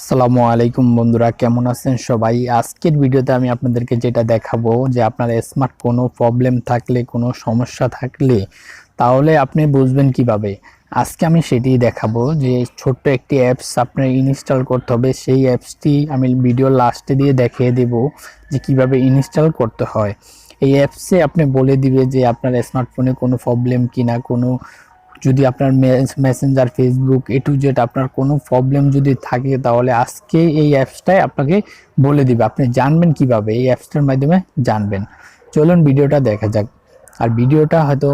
আসসালামু আলাইকুম বন্ধুরা, কেমন আছেন সবাই? আজকের ভিডিওতে আমি আপনাদেরকে যেটা দেখাবো যে আপনার স্মার্ট কোনো প্রবলেম থাকলে, কোনো সমস্যা থাকলে তাহলে আপনি বুঝবেন কিভাবে। আজকে আমি সেটাই দেখাবো যে ছোট্ট একটি অ্যাপস আপনার ইনস্টল করতে হবে। সেই অ্যাপসটি আমি ভিডিও লাস্টে দিয়ে দেখিয়ে দেব যে কিভাবে ইনস্টল করতে হয়। এই অ্যাপসে আপনি বলে দিবে যে আপনার স্মার্টফোনে কোনো প্রবলেম কিনা, কোনো যদি আপনার মেসেঞ্জার, ফেসবুক টু জেড আপনার কোনো প্রবলেম যদি থাকে তাহলে আজকে এই অ্যাপসটাই আপনাকে বলে দিবে। আপনি জানবেন কিভাবে, এই অ্যাপসটার মাধ্যমে জানবেন। চলুন ভিডিওটা দেখা যাক। আর ভিডিওটা হয়তো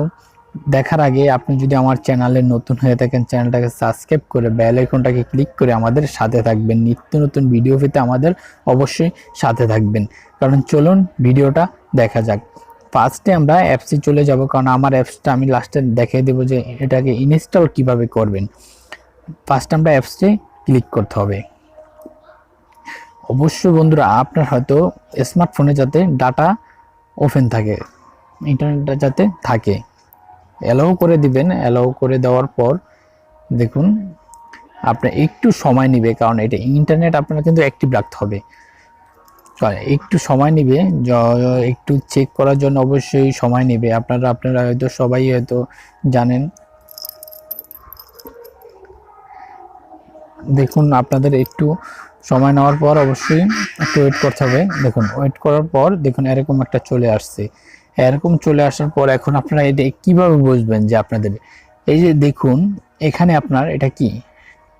দেখার আগে আপনি যদি আমার চ্যানেলে নতুন হয়ে থাকেন, চ্যানেলটাকে সাবস্ক্রাইব করে বেল আইকনটাকে ক্লিক করে আমাদের সাথে থাকবেন। নিত্য নতুন ভিডিও পেতে আমাদের অবশ্যই সাথে থাকবেন। কারণ চলুন ভিডিওটা দেখা যাক। ফার্স্টে আমরা অ্যাপসে চলে যাব, কারণ আমার অ্যাপসটা আমি লাস্টে দেখিয়ে দেবো যে এটাকে ইনস্টল কিভাবে করবেন। ফার্স্ট আমরা অ্যাপসে ক্লিক করতে হবে। অবশ্যই বন্ধুরা আপনার হয়তো স্মার্টফোনে যাতে ডাটা ওপেন থাকে, ইন্টারনেটটা যাতে থাকে, অ্যালাউ করে দিবেন। অ্যালাউ করে দেওয়ার পর দেখুন আপনার একটু সময় নেবে, কারণ এটা ইন্টারনেট আপনার কিন্তু অ্যাক্টিভ রাখতে হবে। একটু সময় নেবে, একটু চেক করার জন্য অবশ্যই সময় নেবে। আপনারা হয়তো সবাই হয়তো জানেন। দেখুন আপনাদের একটু সময় নেওয়ার পর অবশ্যই একটু ওয়েট করতে হবে। দেখুন ওয়েট করার পর দেখুন এরকম একটা চলে আসছে। এরকম চলে আসার পর এখন আপনারা এটা কিভাবে বুঝবেন যে আপনাদের এই যে দেখুন এখানে আপনার এটা কি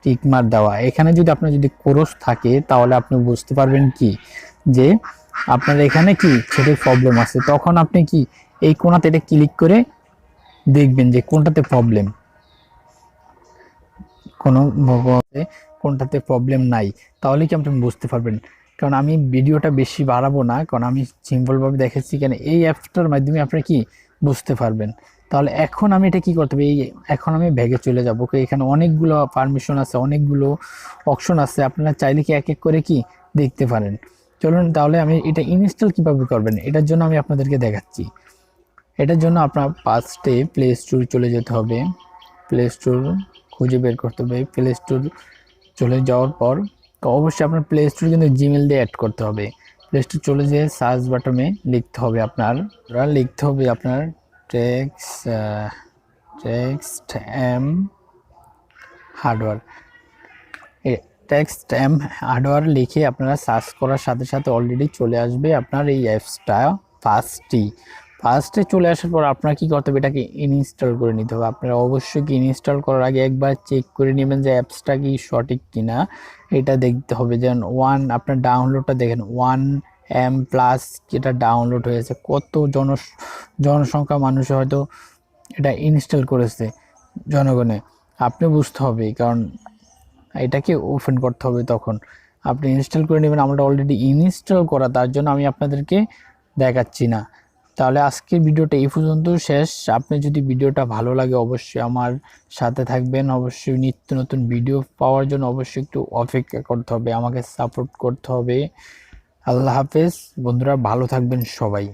টিক মার্ক দেওয়া, এখানে যদি আপনার যদি ক্রস থাকে তাহলে আপনি বুঝতে পারবেন কি যে আপনার এখানে কি ছোট প্রবলেম আছে। তখন আপনি কি এই কোণাতে এটা ক্লিক করে দেখবেন যে কোনটাতে প্রবলেম, কোনো কোনটাতে প্রবলেম নাই, তাহলে কি আপনি বুঝতে পারবেন। কারণ আমি ভিডিওটা বেশি বাড়াবো না, কারণ আমি সিম্পলভাবে দেখাচ্ছি কেন এই অ্যাপটার মাধ্যমে আপনি কি বুঝতে পারবেন। তাহলে এখন আমি এটা কি করতে হবে, এখন আমি ব্যাগে চলে যাবো। এখানে অনেকগুলো পারমিশন আছে, অনেকগুলো অপশন আছে, আপনারা চাইলে কি এক এক করে কি দেখতে পারেন। চলুন তাহলে আমি এটা ইনস্টল কিভাবে করবেন এটার জন্য আমি আপনাদেরকে দেখাচ্ছি। এটার জন্য আপনার ফার্স্টে প্লে স্টোর চলে যেতে হবে। প্লে স্টোর খুঁজে বের করতে হবে। প্লে স্টোর চলে যাওয়ার পর তো অবশ্যই আপনার প্লে স্টোর কিন্তু জিমেল দিয়ে অ্যাড করতে হবে। প্লে স্টোর চলে যেয়ে সার্চ বাটনে লিখতে হবে আপনার text M hardware. Text M hardware লিখে আপনারা সার্চ করার সাথে সাথে অলরেডি চলে আসবে আপনার এই অ্যাপসটা। ফার্স্টে চলে আসার পর আপনার কি করতে হবে, এটাকে ইনস্টল করে নিতে হবে। আপনারা অবশ্যই কি ইনস্টল করার আগে একবার চেক করে নেবেন যে অ্যাপসটা কি সঠিক কিনা, এটা দেখতে হবে। যেমন আপনার ডাউনলোডটা দেখেন 1 M+ এটা ডাউনলোড হয়েছে। কত জনসংখ্যা মানুষ হয়তো এটা ইনস্টল করেছে জনগণে, আপনি বুঝতে হবে। কারণ এটাকে ওপেন করতে হবে, তখন আপনি ইনস্টল করে নেবেন। আমরা অলরেডি ইনস্টল করা, তার জন্য আমি আপনাদেরকে দেখাচ্ছি না। তাহলে আজকের ভিডিওটা এই পর্যন্ত শেষ। আপনি যদি ভিডিওটা ভালো লাগে অবশ্যই আমার সাথে থাকবেন। অবশ্যই নিত্য নতুন ভিডিও পাওয়ার জন্য অবশ্যই একটু অপেক্ষা করতে হবে, আমাকে সাপোর্ট করতে হবে। আল্লাহ হাফেজ বন্ধুরা, ভালো থাকবেন সবাই।